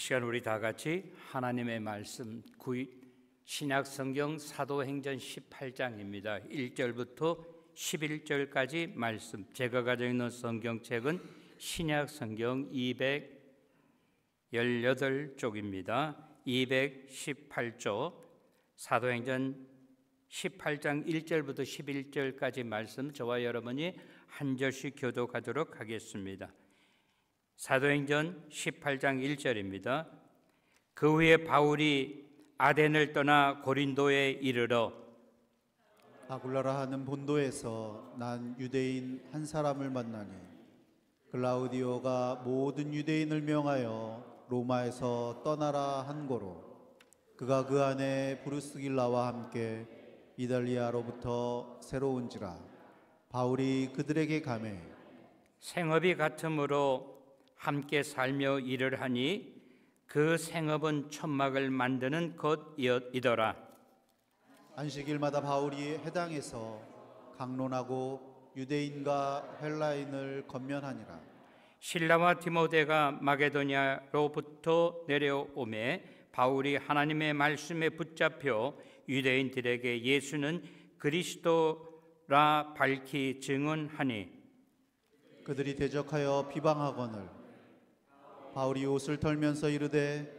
시간 우리 다 같이 하나님의 말씀 신약 성경 사도행전 18장입니다. 1절부터 11절까지 말씀. 제가 가지고 있는 성경책은 신약 성경 218쪽입니다. 218쪽 사도행전 18장 1절부터 11절까지 말씀, 저와 여러분이 한 절씩 교독하도록 하겠습니다. 사도행전 18장 1절입니다. 그 후에 바울이 아덴을 떠나 고린도에 이르러 아굴라라 하는 본도에서 난 유대인 한 사람을 만나니 글라우디오가 모든 유대인을 명하여 로마에서 떠나라 한 고로 그가 그 안에 브루스길라와 함께 이달리아로부터 새로운지라 바울이 그들에게 가매 생업이 같으므로 함께 살며 일을 하니 그 생업은 천막을 만드는 것이더라. 안식일마다 바울이 회당에서 강론하고 유대인과 헬라인을 건면하니라. 실라와 디모데가 마게도냐로부터 내려오매 바울이 하나님의 말씀에 붙잡혀 유대인들에게 예수는 그리스도라 밝히 증언하니 그들이 대적하여 비방하거늘 바울이 옷을 털면서 이르되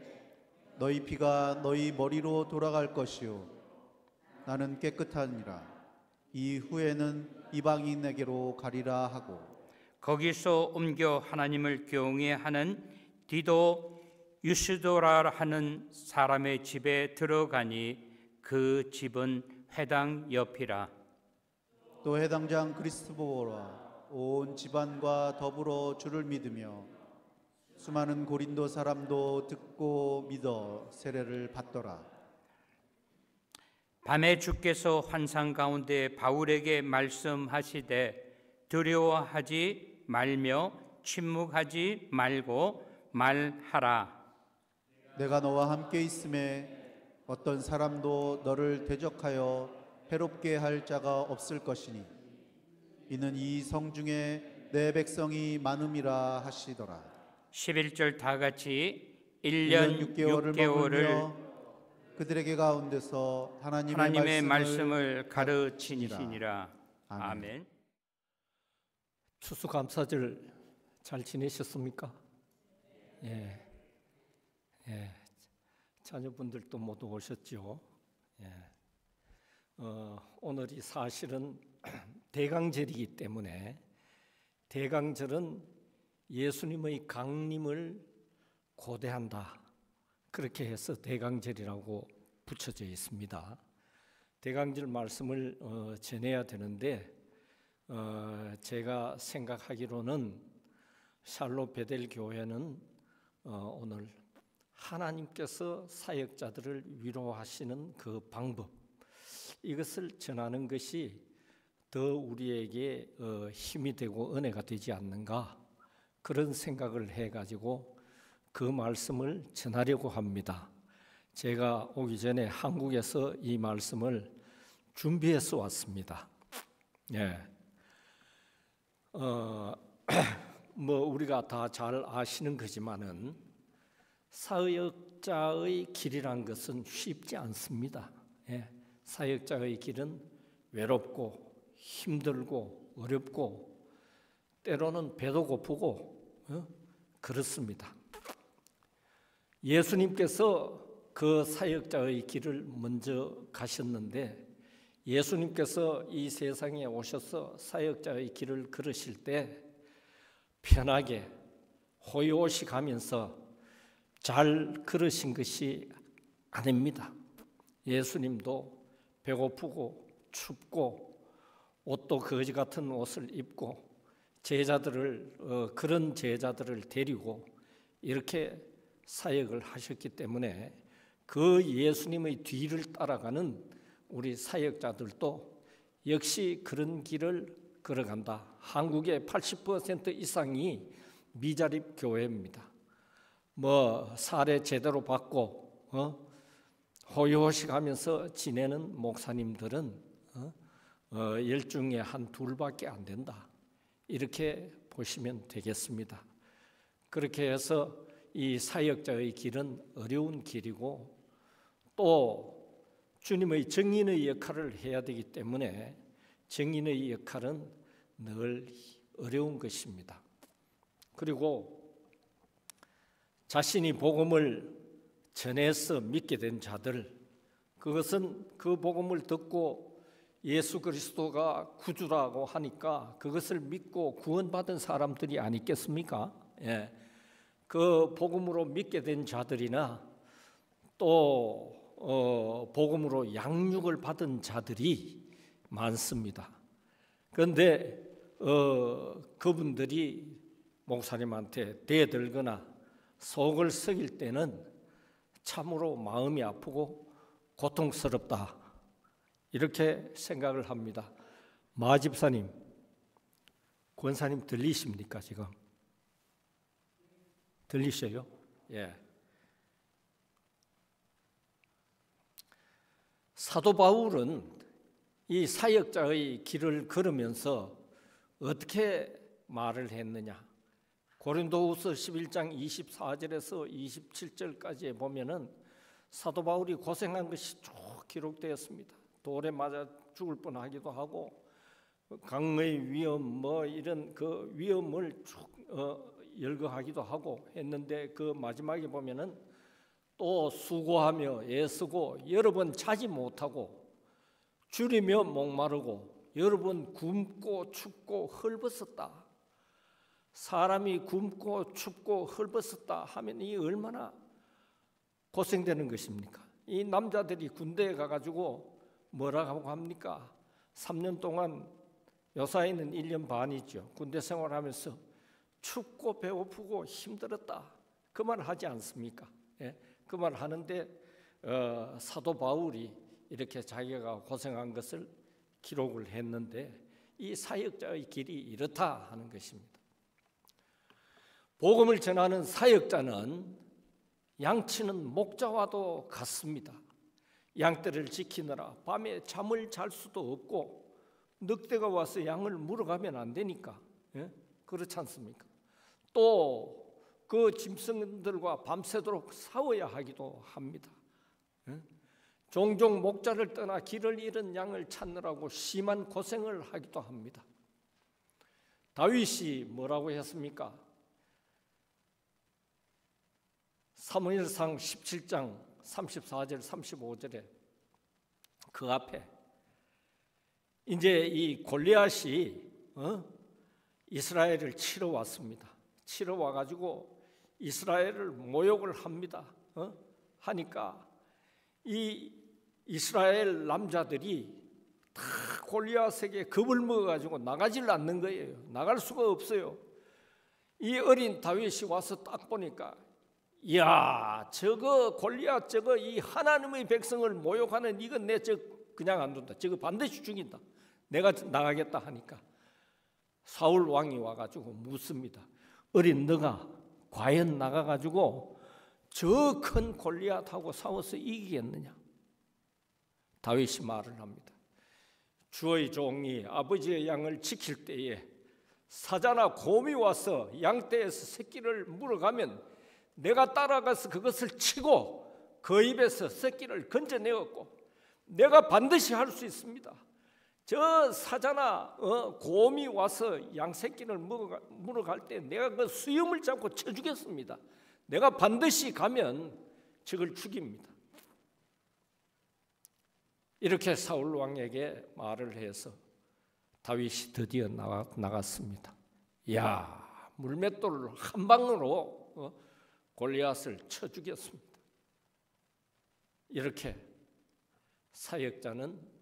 너희 피가 너희 머리로 돌아갈 것이요 나는 깨끗하니라. 이후에는 이방인에게로 가리라 하고 거기서 옮겨 하나님을 경외하는 디도 유스도라 하는 사람의 집에 들어가니 그 집은 회당 옆이라. 또 해당장 그리스도보라 온 집안과 더불어 주를 믿으며 수많은 고린도 사람도 듣고 믿어 세례를 받더라. 밤에 주께서 환상 가운데 바울에게 말씀하시되 두려워하지 말며 침묵하지 말고 말하라. 내가 너와 함께 있음에 어떤 사람도 너를 대적하여 해롭게 할 자가 없을 것이니 이는 이 성중에 내 백성이 많음이라 하시더라. 11절 다 같이 1년 6개월을 그들에게 가운데서 하나님의 말씀을 가르치시니라. 아멘. 추수감사절 잘 지내셨습니까? 예. 자녀분들도 모두 오셨죠? 예. 오늘이 사실은 대강절이기 때문에 대강절은 예수님의 강림을 고대한다. 그렇게 해서 대강절이라고 붙여져 있습니다. 대강절 말씀을 전해야 되는데 제가 생각하기로는 샬롯 베델 교회는 오늘 하나님께서 사역자들을 위로하시는 그 방법, 이것을 전하는 것이 더 우리에게 힘이 되고 은혜가 되지 않는가, 그런 생각을 해가지고 그 말씀을 전하려고 합니다. 제가 오기 전에 한국에서 이 말씀을 준비해서 왔습니다. 예. 우리가 다 잘 아시는 거지만은 사역자의 길이란 것은 쉽지 않습니다. 예. 사역자의 길은 외롭고 힘들고 어렵고 때로는 배도 고프고 그렇습니다. 예수님께서 그 사역자의 길을 먼저 가셨는데 예수님께서 이 세상에 오셔서 사역자의 길을 걸으실 때 편하게 호요시 가면서 잘 걸으신 것이 아닙니다. 예수님도 배고프고 춥고 옷도 거지 같은 옷을 입고 그런 제자들을 데리고 이렇게 사역을 하셨기 때문에 그 예수님의 뒤를 따라가는 우리 사역자들도 역시 그런 길을 걸어간다. 한국의 80% 이상이 미자립 교회입니다. 사례 제대로 받고 호요식 하면서 지내는 목사님들은 10중에 한 둘밖에 안 된다. 이렇게 보시면 되겠습니다. 그렇게 해서 이 사역자의 길은 어려운 길이고 또 주님의 증인의 역할을 해야 되기 때문에 증인의 역할은 늘 어려운 것입니다. 그리고 자신이 복음을 전해서 믿게 된 자들, 그것은 그 복음을 듣고 예수 그리스도가 구주라고 하니까 그것을 믿고 구원받은 사람들이 아니겠습니까? 예. 그 복음으로 믿게 된 자들이나 또 복음으로 양육을 받은 자들이 많습니다. 그런데 그분들이 목사님한테 대들거나 속을 썩일 때는 참으로 마음이 아프고 고통스럽다, 이렇게 생각을 합니다. 마 집사님, 권사님 들리십니까? 지금 들리셔요? 예. 사도 바울은 이 사역자의 길을 걸으면서 어떻게 말을 했느냐? 고린도후서 11장 24절에서 27절까지에 보면은 사도 바울이 고생한 것이 쭉 기록되었습니다. 돌에 맞아 죽을 뻔하기도 하고 강의 위험 이런 그 위험을 쭉 열거하기도 하고 했는데 그 마지막에 보면은 또 수고하며 애쓰고 여러 번 자지 못하고 줄이며 목마르고 여러 번 굶고 춥고 헐벗었다. 사람이 굶고 춥고 헐벗었다 하면 이 얼마나 고생되는 것입니까? 이 남자들이 군대에 가가지고 뭐라고 합니까? 3년 동안, 요사이는 1년 반이죠. 군대 생활하면서 춥고 배고프고 힘들었다, 그 말 하지 않습니까? 예? 그 말 하는데 사도 바울이 이렇게 자기가 고생한 것을 기록을 했는데 이 사역자의 길이 이렇다 하는 것입니다. 복음을 전하는 사역자는 양치는 목자와도 같습니다. 양떼를 지키느라 밤에 잠을 잘 수도 없고 늑대가 와서 양을 물어가면 안 되니까, 예? 그렇지 않습니까? 또 그 짐승들과 밤새도록 싸워야 하기도 합니다. 예? 종종 목자를 떠나 길을 잃은 양을 찾느라고 심한 고생을 하기도 합니다. 다윗이 뭐라고 했습니까? 사무엘상 17장 34절 35절에 그 앞에 이제 이 골리앗이 이스라엘을 치러 왔습니다. 치러 와가지고 이스라엘을 모욕을 합니다. 하니까 이 이스라엘 남자들이 다 골리앗에게 겁을 먹어가지고 나가질 않는 거예요. 나갈 수가 없어요. 이 어린 다윗이 와서 딱 보니까, 이야, 저거 골리앗, 저거 이 하나님의 백성을 모욕하는 이건 내 저 그냥 안 둔다. 저거 반드시 죽인다. 내가 나가겠다 하니까 사울 왕이 와가지고 묻습니다. 어린 너가 과연 나가가지고 저 큰 골리앗하고 싸워서 이기겠느냐? 다윗이 말을 합니다. 주의 종이 아버지의 양을 지킬 때에 사자나 곰이 와서 양떼에서 새끼를 물어가면 내가 따라가서 그것을 치고 그 입에서 새끼를 건져내었고 내가 반드시 할 수 있습니다. 저 사자나 곰이 와서 양 새끼를 물어갈 때 내가 그 수염을 잡고 쳐주겠습니다. 내가 반드시 가면 저걸 죽입니다. 이렇게 사울 왕에게 말을 해서 다윗이 드디어 나갔습니다. 이야, 물맷돌을 한 방으로 골리앗을 쳐 죽였습니다. 이렇게 사역자는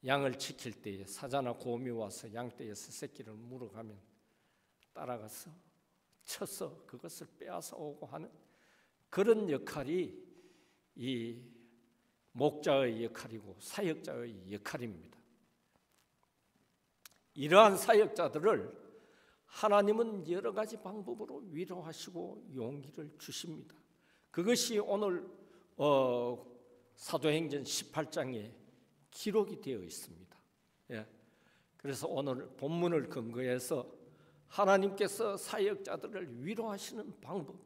양을 지킬 때에 사자나 곰이 와서 양떼에서 새끼를 물어가면 따라가서 쳐서 그것을 빼앗아 오고 하는 그런 역할이 이 목자의 역할이고 사역자의 역할입니다. 이러한 사역자들을 하나님은 여러 가지 방법으로 위로하시고 용기를 주십니다. 그것이 오늘 사도행전 18장에 기록이 되어 있습니다. 예. 그래서 오늘 본문을 근거해서 하나님께서 사역자들을 위로하시는 방법,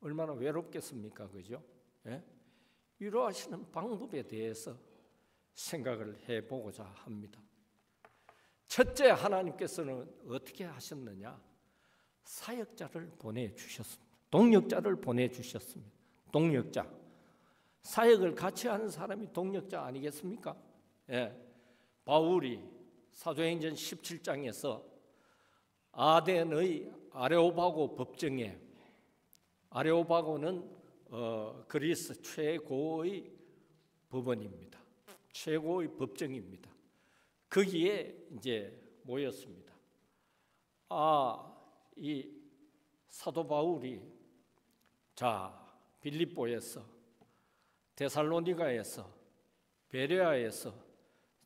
얼마나 외롭겠습니까? 그죠? 예? 위로하시는 방법에 대해서 생각을 해보고자 합니다. 첫째, 하나님께서는 어떻게 하셨느냐? 사역자를 보내주셨습니다. 동역자를 보내주셨습니다. 동역자. 사역을 같이 하는 사람이 동역자 아니겠습니까? 예. 바울이 사도행전 17장에서 아덴의 아레오바고 법정에, 아레오바고는 그리스 최고의 법원입니다. 최고의 법정입니다. 거기에 이제 모였습니다. 이 사도 바울이 빌립보에서, 데살로니가에서, 베레아에서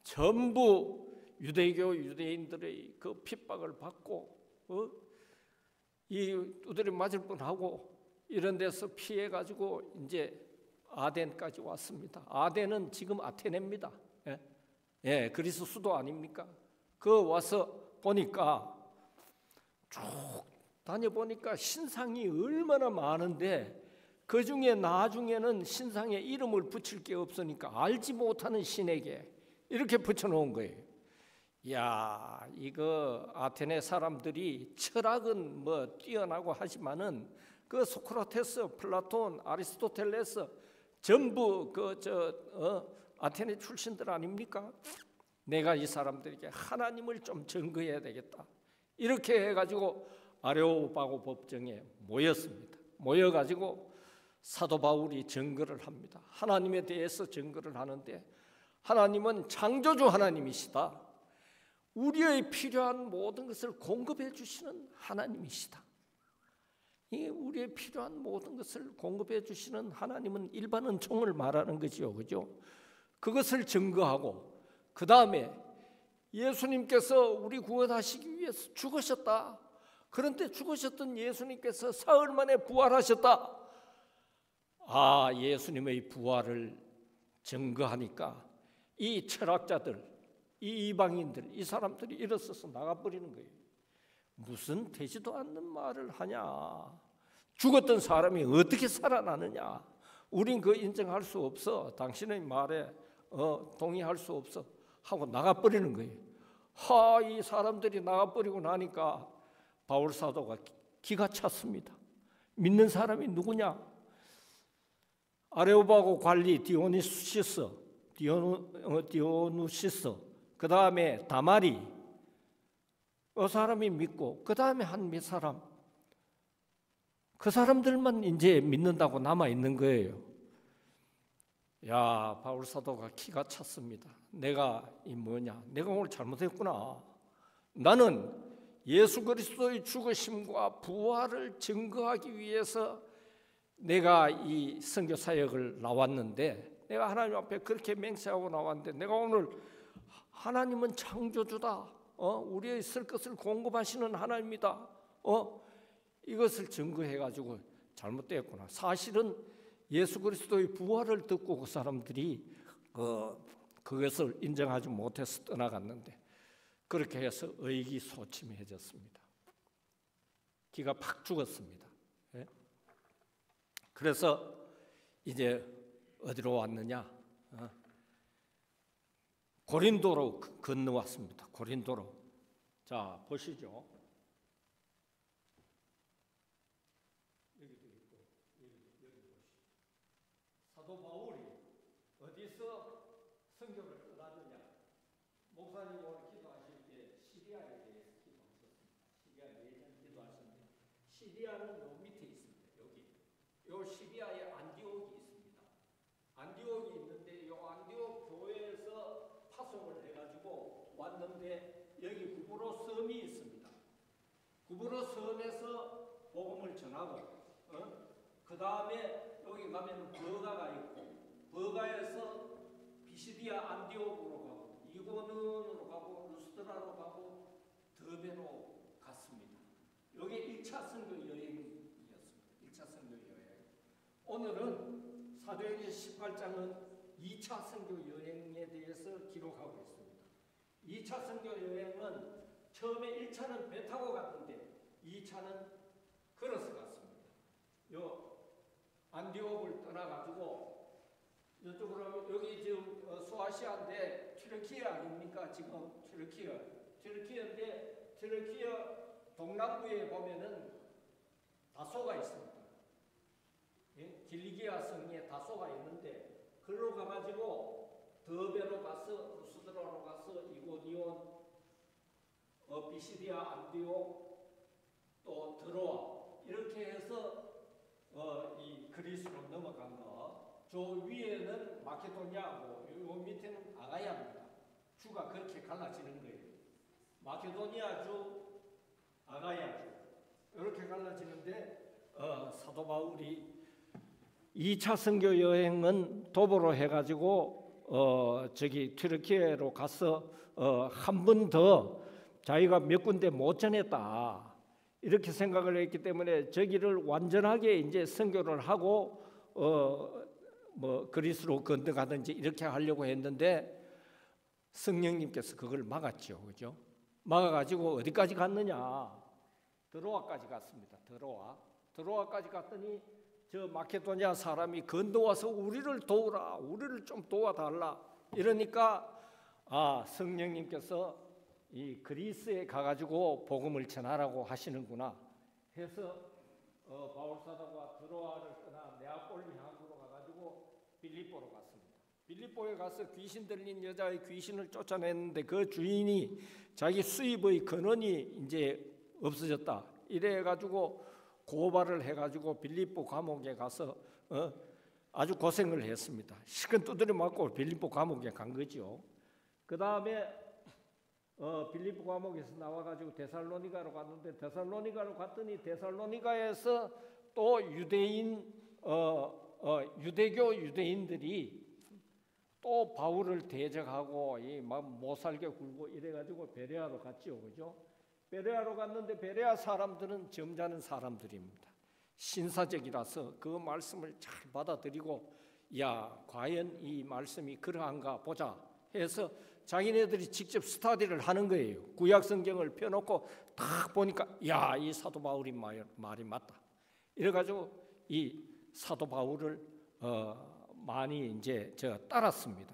전부 유대교 유대인들의 그 핍박을 받고 이 두드려 맞을 뻔하고 이런 데서 피해 가지고 이제 아덴까지 왔습니다. 아덴은 지금 아테네입니다. 예, 그리스 수도 아닙니까? 그 와서 보니까 쭉 다녀보니까 신상이 얼마나 많은데 그 중에 나중에는 신상에 이름을 붙일 게 없으니까 알지 못하는 신에게 이렇게 붙여놓은 거예요. 야, 이거 아테네 사람들이 철학은 뭐 뛰어나고 하지만은 그 소크라테스, 플라톤, 아리스토텔레스 전부 아테네 출신들 아닙니까? 내가 이 사람들에게 하나님을 좀 증거해야 되겠다. 이렇게 해가지고 아레오바고 법정에 모였습니다. 모여가지고 사도 바울이 증거를 합니다. 하나님에 대해서 증거를 하는데 하나님은 창조주 하나님이시다. 우리의 필요한 모든 것을 공급해 주시는 하나님이시다. 이 우리의 필요한 모든 것을 공급해 주시는 하나님은 일반 은총을 말하는 거지요, 그죠? 그것을 증거하고 그 다음에 예수님께서 우리 구원하시기 위해서 죽으셨다. 그런데 죽으셨던 예수님께서 사흘 만에 부활하셨다. 예수님의 부활을 증거하니까 이 철학자들, 이 이방인들, 이 사람들이 일어서서 나가버리는 거예요. 무슨 되지도 않는 말을 하냐? 죽었던 사람이 어떻게 살아나느냐? 우린 그 인정할 수 없어. 당신의 말에 동의할 수 없어. 하고 나가버리는 거예요. 이 사람들이 나가버리고 나니까 바울 사도가 기가 찼습니다. 믿는 사람이 누구냐? 아레오바고 관리 디오누시스, 그 다음에 다마리, 사람이 믿고 그 다음에 한 몇 사람, 그 사람들만 이제 믿는다고 남아 있는 거예요. 야, 바울 사도가 기가 찼습니다. 내가 내가 오늘 잘못했구나. 나는 예수 그리스도의 죽으심과 부활을 증거하기 위해서 내가 이 선교 사역을 나왔는데, 내가 하나님 앞에 그렇게 맹세하고 나왔는데, 내가 오늘 하나님은 창조주다. 우리의 쓸 것을 공급하시는 하나님이다. 이것을 증거해가지고 잘못되었구나. 사실은 예수 그리스도의 부활을 듣고 그 사람들이 그것을 인정하지 못해서 떠나갔는데, 그렇게 해서 의기소침해졌습니다. 기가 팍 죽었습니다. 예? 그래서 이제 어디로 왔느냐? 고린도로 건너왔습니다. 고린도로. 자, 보시죠. 사도 바울이 어디서 선교를 떠나느냐? 목사님 오늘 기도하실 때 시리아에 대해서 기도하셨습니다. 시리아 내전 기도하셨는데, 시리아는 요 밑에 있습니다. 여기. 요 시리아에 안디옥이 있습니다. 안디옥이 있는데 요 안디옥 교회에서 파송을 해가지고 왔는데 여기 구브로 섬이 있습니다. 구브로 섬에서 복음을 전하고, 그 다음에 여기 가면 버가가 있고, 버가에서 비시디아 안디옥으로 가고, 이고는으로 가고, 루스드라로 가고, 더베로 갔습니다. 이게 1차 선교 여행이었습니다. 1차 선교 여행. 오늘은 사도행전 18장은 2차 선교 여행에 대해서 기록하고 있습니다. 2차 선교 여행은 처음에 1차는 배 타고 갔는데 2차는 걸어서 갔습니다. 요 안디옥을 떠나가지고 이쪽으로 하면 여기 지금 소아시아인데 튀르키예 아닙니까? 지금 튀르키예인데 튀르키예 동남부에 보면은 다소가 있습니다. 예? 길리기아 성에 다소가 있는데 그로 가가지고 더베로 가서 루스드라로 가서 이고니온 비시디아 안디옥 또 드로아 이렇게 해서 이 그리스로 넘어간 거. 저 위에는 마케도니아고 요 밑에는 아가야입니다. 주가 그렇게 갈라지는 거예요. 마케도니아주, 아가야주 이렇게 갈라지는데 사도 바울이 2차 선교 여행은 도보로 해가지고 저기 튀르키예로 가서 한 번 더 자기가 몇 군데 못 전했다 이렇게 생각을 했기 때문에 저기를 완전하게 이제 선교를 하고 뭐 그리스로 건너가든지 이렇게 하려고 했는데 성령님께서 그걸 막았죠, 그죠? 막아가지고 어디까지 갔느냐? 드로아까지 갔습니다. 드로아까지 갔더니 저 마케도니아 사람이 건너와서 우리를 도우라, 우리를 좀 도와달라 이러니까 성령님께서 이 그리스에 가가지고 복음을 전하라고 하시는구나 해서 바울 사도가 드로아를 떠나 네아폴리 항구로 가가지고 빌립보로 갔습니다. 빌립보에 가서 귀신 들린 여자의 귀신을 쫓아냈는데 그 주인이 자기 수입의 근원이 이제 없어졌다 이래가지고 고발을 해가지고 빌립보 감옥에 가서 아주 고생을 했습니다. 시큰 두드려 맞고 빌립보 감옥에 간 거죠. 그 다음에 빌립보 감옥에서 나와가지고 데살로니가로 갔는데 데살로니가로 갔더니 데살로니가에서 또 유대교 유대인들이 또 바울을 대적하고 막 못 살게 굴고 이래가지고 베레아로 갔죠, 그죠? 베레아로 갔는데 베레아 사람들은 점잖은 사람들입니다. 신사적이라서 그 말씀을 잘 받아들이고 야 과연 이 말씀이 그러한가 보자 해서 자기네들이 직접 스터디를 하는 거예요. 구약 성경을 펴놓고 딱 보니까 야 이 사도 바울이 말이 맞다. 이래가지고 이 사도 바울을 많이 이제 따랐습니다.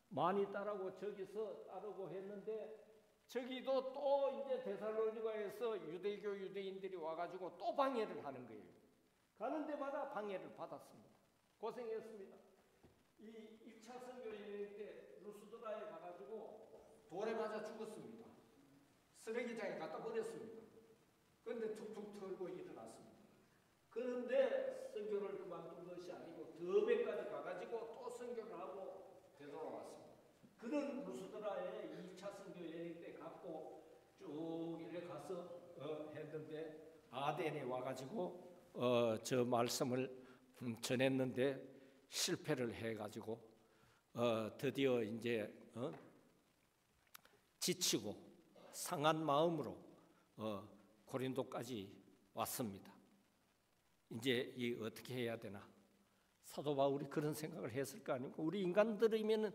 많이 따르고 저기서 따르고 했는데 저기도 또 이제 데살로니가에서 유대교 유대인들이 와가지고 또 방해를 하는 거예요. 가는 데마다 방해를 받았습니다. 고생했습니다. 이 1차 선교 여행 때 루스드라에 가가지고 돌에 맞아 죽었습니다. 쓰레기장에 갖다 버렸습니다. 그런데 툭툭 털고 일어났습니다. 그런데 선교를 그만둔 것이 아니고 더베까지 가가지고 또 선교를 하고 되돌아왔습니다. 그런 루스드라에 2차 선교 여행 때 갖고 쭉 이렇게 가서 했는데 아덴에 와가지고 저 말씀을 전했는데 실패를 해가지고 드디어 이제 지치고 상한 마음으로 고린도까지 왔습니다. 이제 이 어떻게 해야 되나? 사도 바울이 그런 생각을 했을 거 아닙니까? 우리 인간들이면은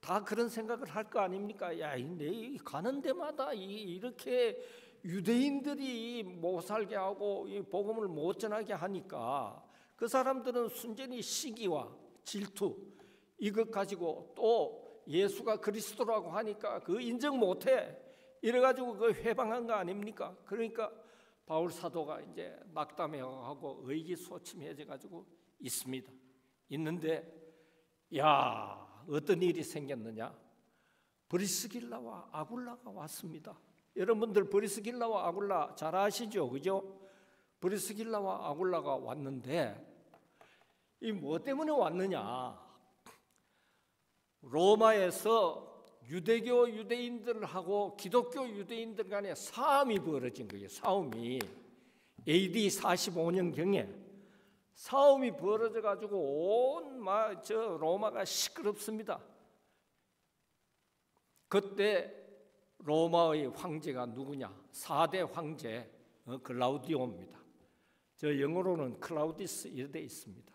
다 그런 생각을 할 거 아닙니까? 야, 내 가는 데마다 이렇게 유대인들이 못 살게 하고 이 복음을 못 전하게 하니까 그 사람들은 순전히 시기와 질투 이것 가지고 또 예수가 그리스도라고 하니까 그 인정 못해 이래가지고 그 회방한 거 아닙니까? 그러니까 바울 사도가 이제 낙담해하고 의기소침해져가지고 있습니다. 있는데 야 어떤 일이 생겼느냐? 브리스길라와 아굴라가 왔습니다. 여러분들 브리스길라와 아굴라 잘 아시죠? 그죠? 브리스길라와 아굴라가 왔는데 이 뭐 때문에 왔느냐? 로마에서 유대교 유대인들하고 기독교 유대인들 간에 싸움이 벌어진 거예요. 싸움이 AD 45년경에 싸움이 벌어져 가지고 온 로마가 시끄럽습니다. 그때 로마의 황제가 누구냐? 4대 황제 클라우디오입니다. 저 영어로는 클라우디스 이렇게 돼 있습니다.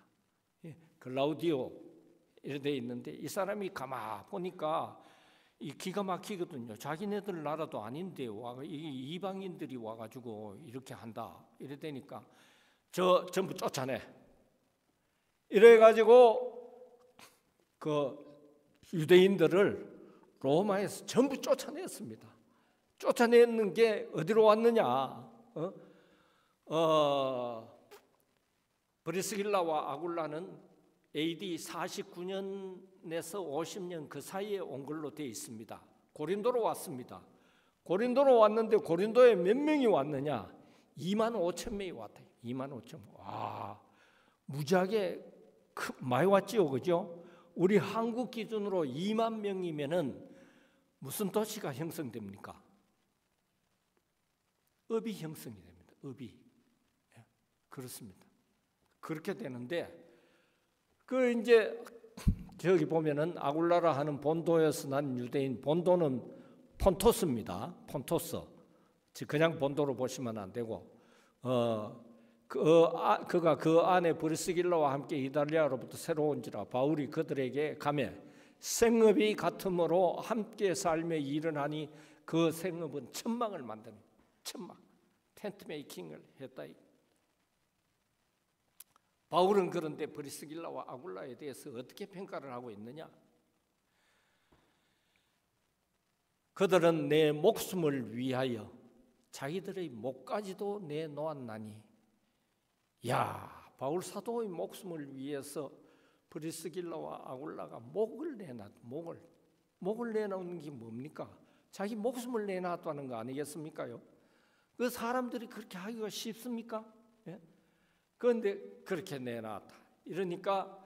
클라우디오 이렇게 돼 있는데 이 사람이 가만 보니까 이 기가 막히거든요. 자기네들 나라도 아닌데 이방인들이 와가지고 이렇게 한다. 이래 되니까 저 전부 쫓아내. 이래가지고 그 유대인들을 로마에서 전부 쫓아냈습니다. 쫓아내는 게 어디로 왔느냐? 브리스길라와 아굴라는 AD 49년에서 50년 그 사이에 온 걸로 되어 있습니다. 고린도로 왔습니다. 고린도로 왔는데 고린도에 몇 명이 왔느냐? 2만 5천 명이 왔대요. 2만 5천 명. 와, 무지하게 많이 왔지요, 그죠? 우리 한국 기준으로 2만 명이면은 무슨 도시가 형성됩니까? 읍이 형성이 됩니다. 읍이. 그렇습니다. 그렇게 되는데 그 이제 저기 보면은 아굴라라 하는 본도에서 난 유대인, 본도는 폰토스입니다. 폰토스. 그냥 본도로 보시면 안 되고 그가 그 안에 브리스길라와 함께 이달리아로부터 새로 온지라 바울이 그들에게 가매 생업이 같으므로 함께 살며 일어나니 그 생업은 천막을 만드는 천막 텐트 메이킹을 했다. 바울은 그런데 브리스길라와 아굴라에 대해서 어떻게 평가를 하고 있느냐? 그들은 내 목숨을 위하여 자기들의 목까지도 내놓았나니. 야, 바울 사도의 목숨을 위해서 브리스길라와 아굴라가 목을 내놓는 게 뭡니까? 자기 목숨을 내놨다는 거 아니겠습니까요? 그 사람들이 그렇게 하기가 쉽습니까? 예? 그런데 그렇게 내놨다. 이러니까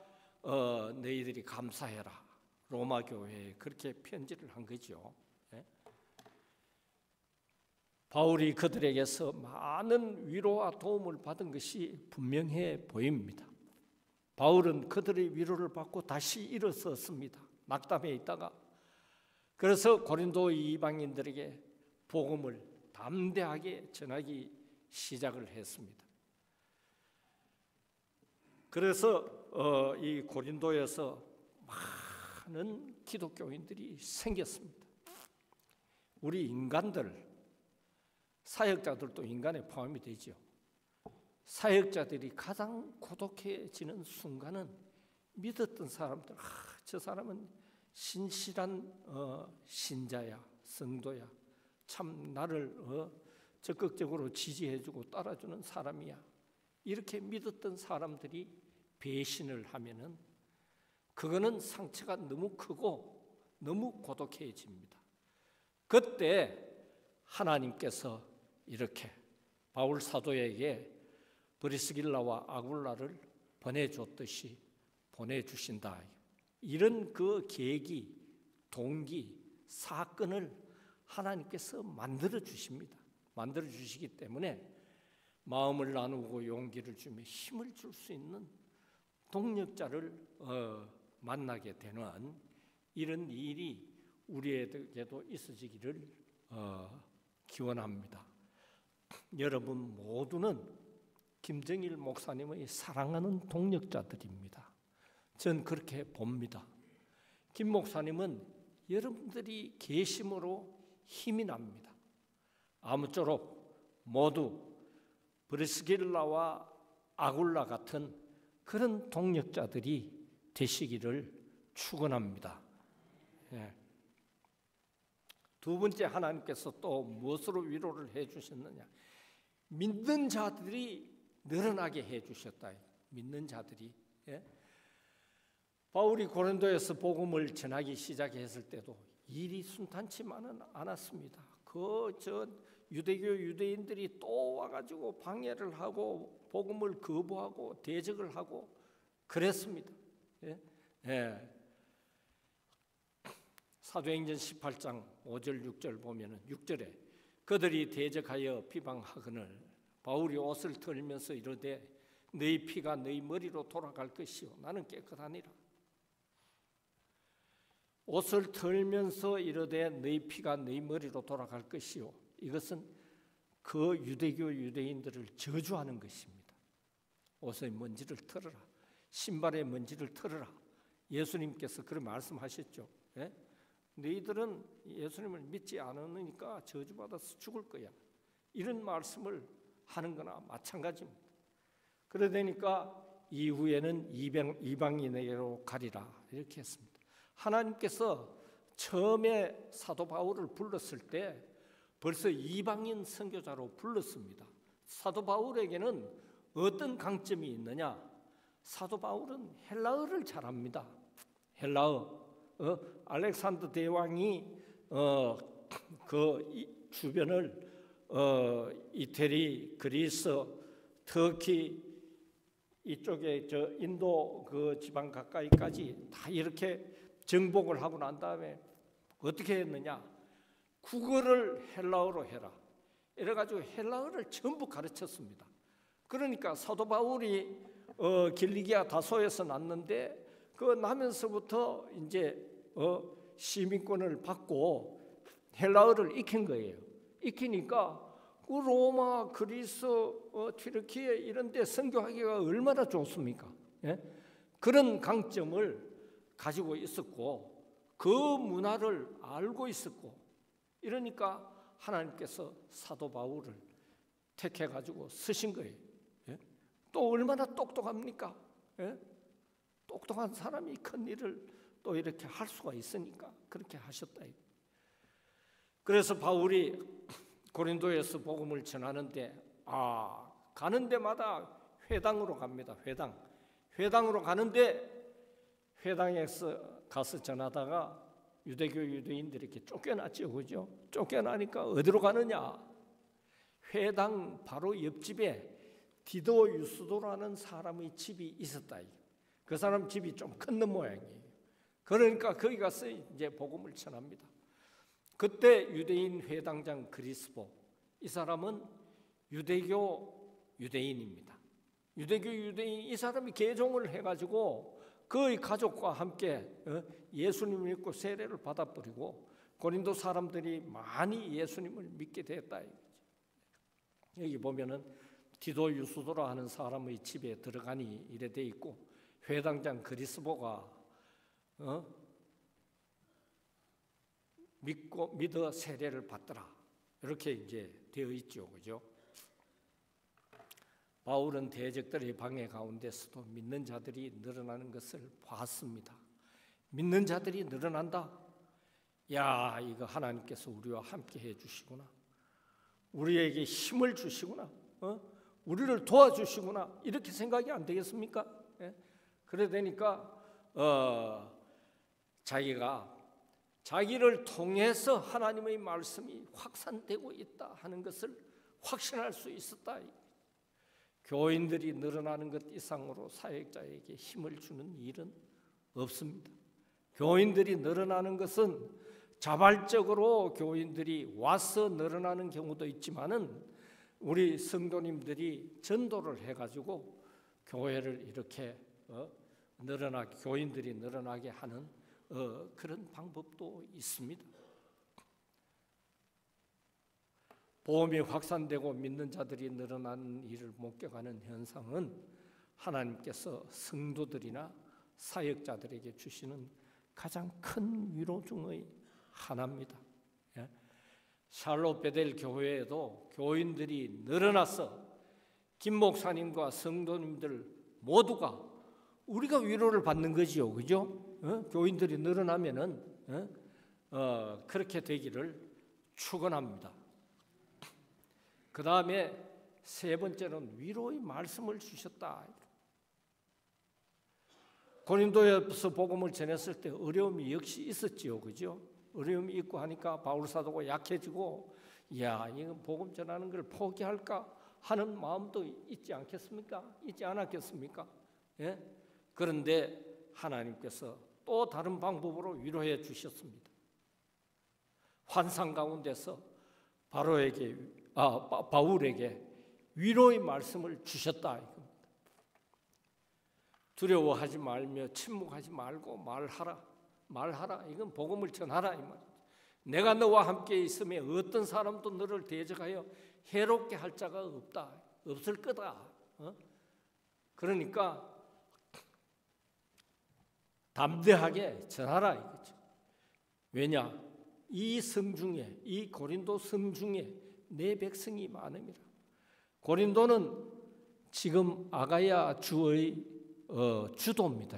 너희들이 감사해라. 로마 교회에 그렇게 편지를 한 거죠. 예? 바울이 그들에게서 많은 위로와 도움을 받은 것이 분명해 보입니다. 바울은 그들의 위로를 받고 다시 일어섰습니다. 낙담해 있다가. 그래서 고린도 이방인들에게 복음을 담대하게 전하기 시작을 했습니다. 그래서 이 고린도에서 많은 기독교인들이 생겼습니다. 우리 인간들, 사역자들도 인간에 포함이 되죠. 사역자들이 가장 고독해지는 순간은 믿었던 사람들, 저 사람은 신실한 신자야, 성도야, 참 나를 적극적으로 지지해주고 따라주는 사람이야. 이렇게 믿었던 사람들이 배신을 하면은 그거는 상처가 너무 크고 너무 고독해집니다. 그때 하나님께서 이렇게 바울 사도에게 브리스길라와 아굴라를 보내줬듯이 보내주신다. 이런 그 계기, 동기, 사건을 하나님께서 만들어 주십니다. 만들어 주시기 때문에 마음을 나누고 용기를 주며 힘을 줄 수 있는 동력자를 만나게 되는 이런 일이 우리에게도 있어지기를 기원합니다. 여러분 모두는 김정일 목사님의 사랑하는 동력자들입니다. 전 그렇게 봅니다. 김 목사님은 여러분들이 계심으로 힘이 납니다. 아무쪼록 모두 브리스길라와 아굴라 같은 그런 동력자들이 되시기를 축원합니다. 예. 두 번째, 하나님께서 또 무엇으로 위로를 해주셨느냐? 믿는 자들이 늘어나게 해주셨다. 믿는 자들이. 예? 바울이 고린도에서 복음을 전하기 시작했을 때도 일이 순탄치만은 않았습니다. 유대교 유대인들이 또 와가지고 방해를 하고 복음을 거부하고 대적을 하고 그랬습니다. 예? 예. 사도행전 18장 5절 6절 보면은 6절에 그들이 대적하여 비방하거늘 바울이 옷을 털면서 이르되 너희 피가 너희 머리로 돌아갈 것이요 나는 깨끗하니라. 옷을 털면서 이르되 너희 피가 너희 머리로 돌아갈 것이요. 이것은 그 유대교 유대인들을 저주하는 것입니다. 옷의 먼지를 털어라. 신발의 먼지를 털어라. 예수님께서 그런 말씀하셨죠. 예? 너희들은 예수님을 믿지 않으니까 저주받아서 죽을 거야. 이런 말씀을 하는 거나 마찬가지입니다. 그러다니까 이후에는 이방인에게로 가리라 이렇게 했습니다. 하나님께서 처음에 사도 바울을 불렀을 때 벌써 이방인 선교자로 불렀습니다. 사도 바울에게는 어떤 강점이 있느냐? 사도 바울은 헬라어를 잘합니다. 헬라어. 알렉산더 대왕이 그 주변을 이태리, 그리스, 터키 이쪽에 저 인도 그 지방 가까이까지 다 이렇게 정복을 하고 난 다음에 어떻게 했느냐? 국어를 헬라어로 해라. 이래가지고 헬라어를 전부 가르쳤습니다. 그러니까 사도 바울이 길리기아 다소에서 났는데 그 나면서부터 이제 시민권을 받고 헬라어를 익힌 거예요. 익히니까 그 로마, 그리스, 튀르키예 이런 데 선교하기가 얼마나 좋습니까? 예? 그런 강점을 가지고 있었고 그 문화를 알고 있었고 이러니까 하나님께서 사도 바울을 택해가지고 쓰신 거예요. 예? 또 얼마나 똑똑합니까? 예? 똑똑한 사람이 큰 일을 또 이렇게 할 수가 있으니까 그렇게 하셨다. 그래서 바울이 고린도에서 복음을 전하는데 가는 데마다 회당으로 갑니다. 회당으로 가는데 회당에서 가서 전하다가 유대교 유대인들이 이렇게 쫓겨났죠, 그죠? 쫓겨나니까 어디로 가느냐? 회당 바로 옆집에 디도 유스도라는 사람의 집이 있었다. 그 사람 집이 좀 큰 모양이에요. 그러니까 거기 가서 이제 복음을 전합니다. 그때 유대인 회당장 그리스보, 이 사람은 유대교 유대인입니다. 유대교 유대인 이 사람이 개종을 해가지고 그의 가족과 함께 예수님을 믿고 세례를 받아버리고 고린도 사람들이 많이 예수님을 믿게 됐다. 여기 보면은 디도 유스도라 하는 사람의 집에 들어가니 이래 돼 있고 회당장 그리스보가 믿어 세례를 받더라. 이렇게 이제 되어 있죠, 그죠? 바울은 대적들의 방해 가운데서도 믿는 자들이 늘어나는 것을 봤습니다. 믿는 자들이 늘어난다. 야, 이거 하나님께서 우리와 함께 해주시구나. 우리에게 힘을 주시구나. 우리를 도와주시구나. 이렇게 생각이 안 되겠습니까? 예? 그래 되니까 자기를 통해서 하나님의 말씀이 확산되고 있다 하는 것을 확신할 수 있었다. 교인들이 늘어나는 것 이상으로 사역자에게 힘을 주는 일은 없습니다. 교인들이 늘어나는 것은 자발적으로 교인들이 와서 늘어나는 경우도 있지만은 우리 성도님들이 전도를 해가지고 교회를 이렇게 교인들이 늘어나게 하는 그런 방법도 있습니다. 복음이 확산되고 믿는 자들이 늘어나는 일을 목격하는 현상은 하나님께서 성도들이나 사역자들에게 주시는 가장 큰 위로 중의 하나입니다. 샬롯 베델 교회에도 교인들이 늘어나서 김 목사님과 성도님들 모두가 우리가 위로를 받는 거지요, 그죠? 교인들이 늘어나면은 그렇게 되기를 축원합니다. 그 다음에 세 번째는 위로의 말씀을 주셨다. 고린도에서 복음을 전했을 때 어려움이 역시 있었지요, 그죠? 어려움이 있고 하니까 바울 사도가 약해지고, 이건 복음 전하는 걸 포기할까 하는 마음도 있지 않겠습니까? 있지 않았겠습니까? 예? 그런데 하나님께서 또 다른 방법으로 위로해 주셨습니다. 환상 가운데서 바울에게 위로의 말씀을 주셨다. 두려워하지 말며 침묵하지 말고 말하라. 이건 복음을 전하라 이 말이죠. 내가 너와 함께 있으며 어떤 사람도 너를 대적하여 해롭게 할 자가 없을 거다. 그러니까 담대하게 전하라 이거죠. 왜냐? 이 섬 중에, 이 고린도 섬 중에 내 백성이 많음이라. 고린도는 지금 아가야 주의 주도입니다.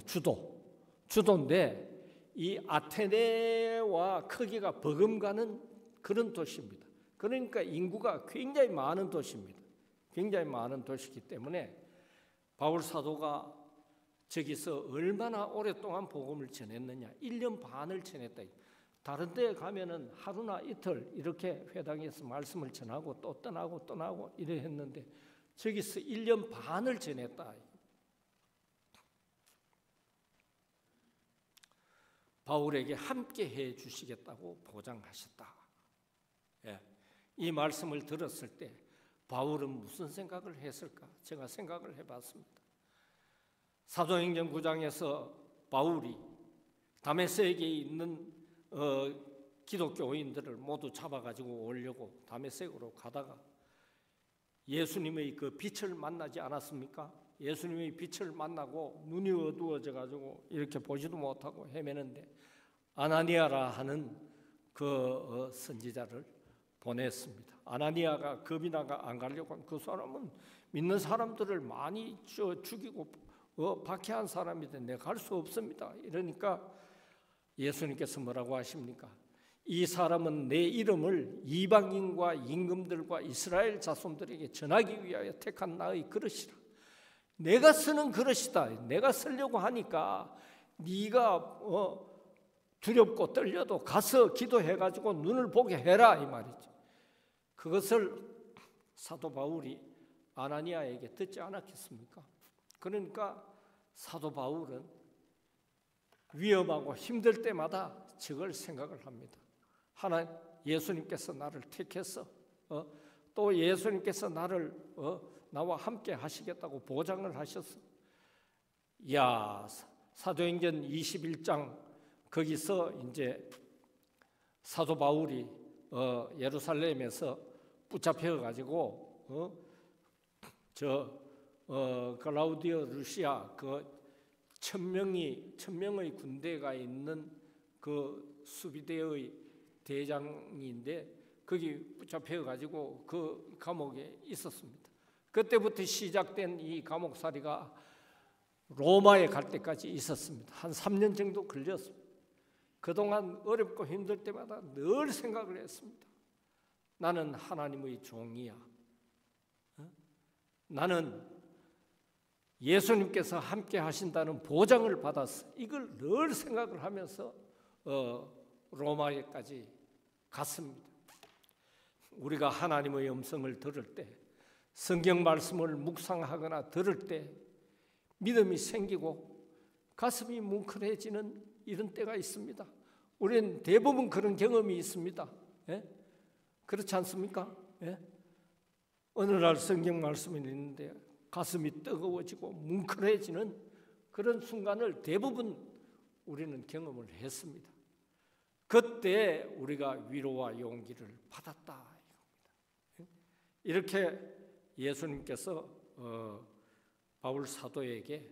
주도인데 이 아테네와 크기가 버금가는 그런 도시입니다. 그러니까 인구가 굉장히 많은 도시입니다. 굉장히 많은 도시이기 때문에 바울 사도가 저기서 얼마나 오랫동안 복음을 전했느냐? 1년 반을 전했다. 다른 데 가면은 하루나 이틀 이렇게 회당에서 말씀을 전하고 또 떠나고 이래 했는데 저기서 1년 반을 전했다. 바울에게 함께 해 주시겠다고 보장하셨다. 예. 이 말씀을 들었을 때 바울은 무슨 생각을 했을까? 제가 생각을 해봤습니다. 사도행전 9장에서 바울이 다메섹에 있는 기독교인들을 모두 잡아가지고 오려고 다메섹으로 가다가 예수님의 그 빛을 만나지 않았습니까? 예수님의 빛을 만나고 눈이 어두워져 가지고 이렇게 보지도 못하고 헤매는데 아나니아라 하는 그 선지자를 보냈습니다. 아나니아가 겁이 나가 안 가려고 한 그 사람은 믿는 사람들을 많이 죽이고 박해한 사람인데 내가 갈 수 없습니다. 이러니까 예수님께서 뭐라고 하십니까? 이 사람은 내 이름을 이방인과 임금들과 이스라엘 자손들에게 전하기 위하여 택한 나의 그릇이라. 내가 쓰는 그릇이다. 내가 쓰려고 하니까 네가 두렵고 떨려도 가서 기도해가지고 눈을 보게 해라 이 말이죠. 그것을 사도 바울이 아나니아에게 듣지 않았겠습니까? 그러니까 사도 바울은 위험하고 힘들 때마다 저걸 생각을 합니다. 예수님께서 나를 택해서 또 예수님께서 나와 함께 하시겠다고 보장을 하셨어. 사도행전 21장 거기서 이제 사도 바울이 예루살렘에서 붙잡혀 가지고 클라우디오 루시아 그 1000명의 군대가 있는 그 수비대의 대장인데 거기 붙잡혀 가지고 그 감옥에 있었습니다. 그때부터 시작된 이 감옥살이가 로마에 갈 때까지 있었습니다. 한 3년 정도 걸렸습니다. 그동안 어렵고 힘들 때마다 늘 생각을 했습니다. 나는 하나님의 종이야. 나는 예수님께서 함께 하신다는 보장을 받았어. 이걸 늘 생각을 하면서 로마에까지 갔습니다. 우리가 하나님의 음성을 들을 때, 성경 말씀을 묵상하거나 들을 때 믿음이 생기고 가슴이 뭉클해지는 이런 때가 있습니다. 우리는 대부분 그런 경험이 있습니다. 예? 그렇지 않습니까? 예? 어느 날 성경 말씀이 있는데 가슴이 뜨거워지고 뭉클해지는 그런 순간을 대부분 우리는 경험을 했습니다. 그때 우리가 위로와 용기를 받았다. 이렇게 예수님께서 바울 사도에게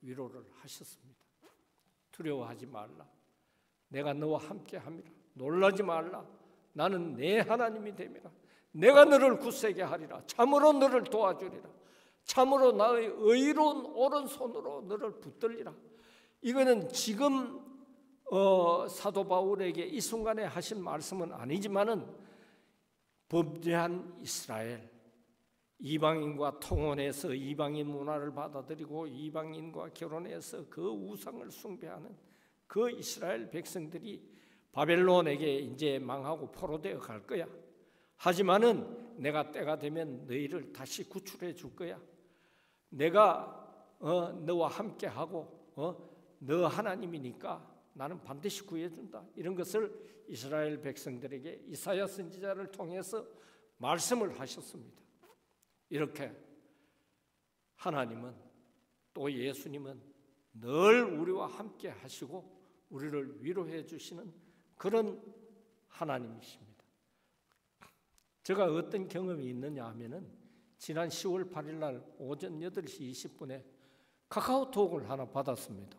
위로를 하셨습니다. 두려워하지 말라. 내가 너와 함께함이라. 놀라지 말라. 나는 내 하나님이 됨이라. 내가 너를 굳세게 하리라. 참으로 너를 도와주리라. 참으로 나의 의로운 오른손으로 너를 붙들리라. 이거는 지금 사도 바울에게 이 순간에 하신 말씀은 아니지만은 범죄한 이스라엘, 이방인과 통혼해서 이방인 문화를 받아들이고 이방인과 결혼해서 그 우상을 숭배하는 그 이스라엘 백성들이 바벨론에게 이제 망하고 포로되어 갈 거야. 하지만은 내가 때가 되면 너희를 다시 구출해 줄 거야. 내가 너와 함께하고 너 하나님이니까 나는 반드시 구해준다. 이런 것을 이스라엘 백성들에게 이사야 선지자를 통해서 말씀을 하셨습니다. 이렇게 하나님은 또 예수님은 늘 우리와 함께 하시고 우리를 위로해 주시는 그런 하나님이십니다. 제가 어떤 경험이 있느냐 하면은 지난 10월 8일 날 오전 8시 20분에 카카오톡을 하나 받았습니다.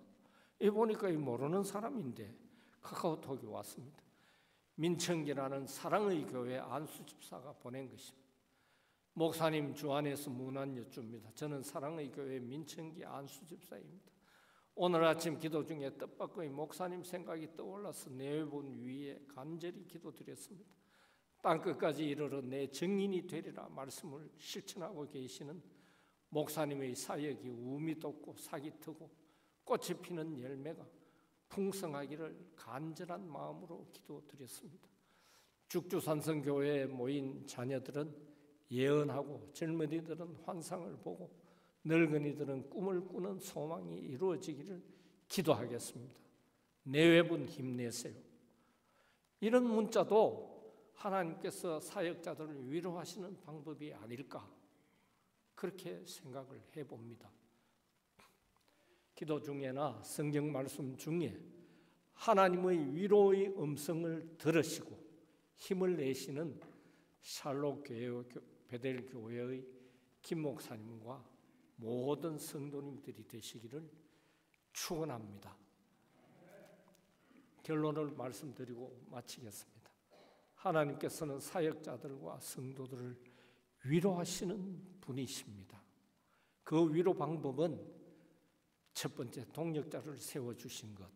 이 보니까 모르는 사람인데 카카오톡이 왔습니다. 민청기라는 사랑의 교회 안수 집사가 보낸 것입니다. 목사님 주 안에서 문안 여쭙니다. 저는 사랑의 교회 민청기 안수 집사입니다. 오늘 아침 기도 중에 뜻밖의 목사님 생각이 떠올라서 내외분 위에 간절히 기도드렸습니다. 땅끝까지 이르러 내 증인이 되리라 말씀을 실천하고 계시는 목사님의 사역이 우미 돋고 삭이 트고 꽃이 피는 열매가 풍성하기를 간절한 마음으로 기도드렸습니다. 죽주산성교회에 모인 자녀들은 예언하고 젊은이들은 환상을 보고 늙은이들은 꿈을 꾸는 소망이 이루어지기를 기도하겠습니다. 내외분 힘내세요. 이런 문자도 하나님께서 사역자들을 위로하시는 방법이 아닐까 그렇게 생각을 해봅니다. 기도 중에나 성경 말씀 중에 하나님의 위로의 음성을 들으시고 힘을 내시는 샬롯 베델 교회의 김 목사님과 모든 성도님들이 되시기를 축원합니다. 결론을 말씀드리고 마치겠습니다. 하나님께서는 사역자들과 성도들을 위로하시는 분이십니다. 그 위로 방법은 첫 번째, 동력자를 세워주신 것,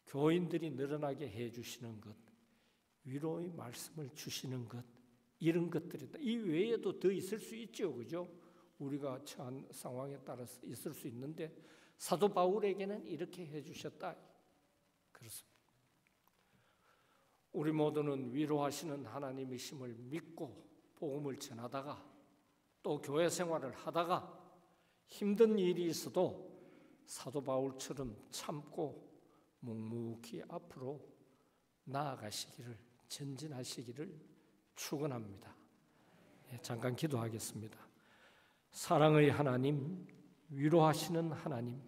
교인들이 늘어나게 해주시는 것, 위로의 말씀을 주시는 것, 이런 것들이다. 이 외에도 더 있을 수 있죠, 그죠? 우리가 처한 상황에 따라서 있을 수 있는데 사도 바울에게는 이렇게 해주셨다. 그렇습니다. 우리 모두는 위로하시는 하나님이심을 믿고 복음을 전하다가 또 교회 생활을 하다가 힘든 일이 있어도 사도 바울처럼 참고 묵묵히 앞으로 나아가시기를, 전진하시기를 축원합니다. 잠깐 기도하겠습니다. 사랑의 하나님, 위로하시는 하나님,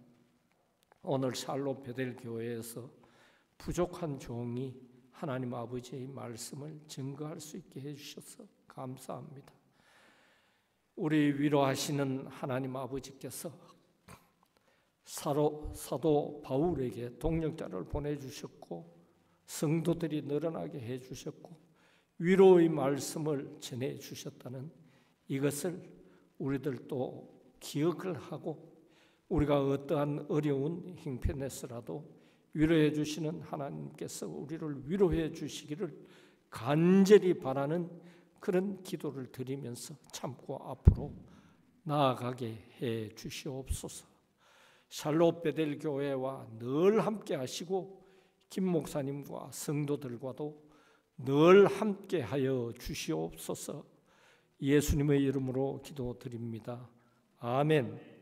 오늘 샬롯 베델 교회에서 부족한 종이 하나님 아버지의 말씀을 증거할 수 있게 해주셔서 감사합니다. 우리 위로하시는 하나님 아버지께서 사도 바울에게 동력자를 보내주셨고 성도들이 늘어나게 해주셨고 위로의 말씀을 전해주셨다는 이것을 우리들도 기억을 하고 우리가 어떠한 어려운 형편에서라도 위로해 주시는 하나님께서 우리를 위로해 주시기를 간절히 바라는 그런 기도를 드리면서 참고 앞으로 나아가게 해 주시옵소서. 샬롯 베델 교회와 늘 함께 하시고 김 목사님과 성도들과도 늘 함께 하여 주시옵소서. 예수님의 이름으로 기도드립니다. 아멘.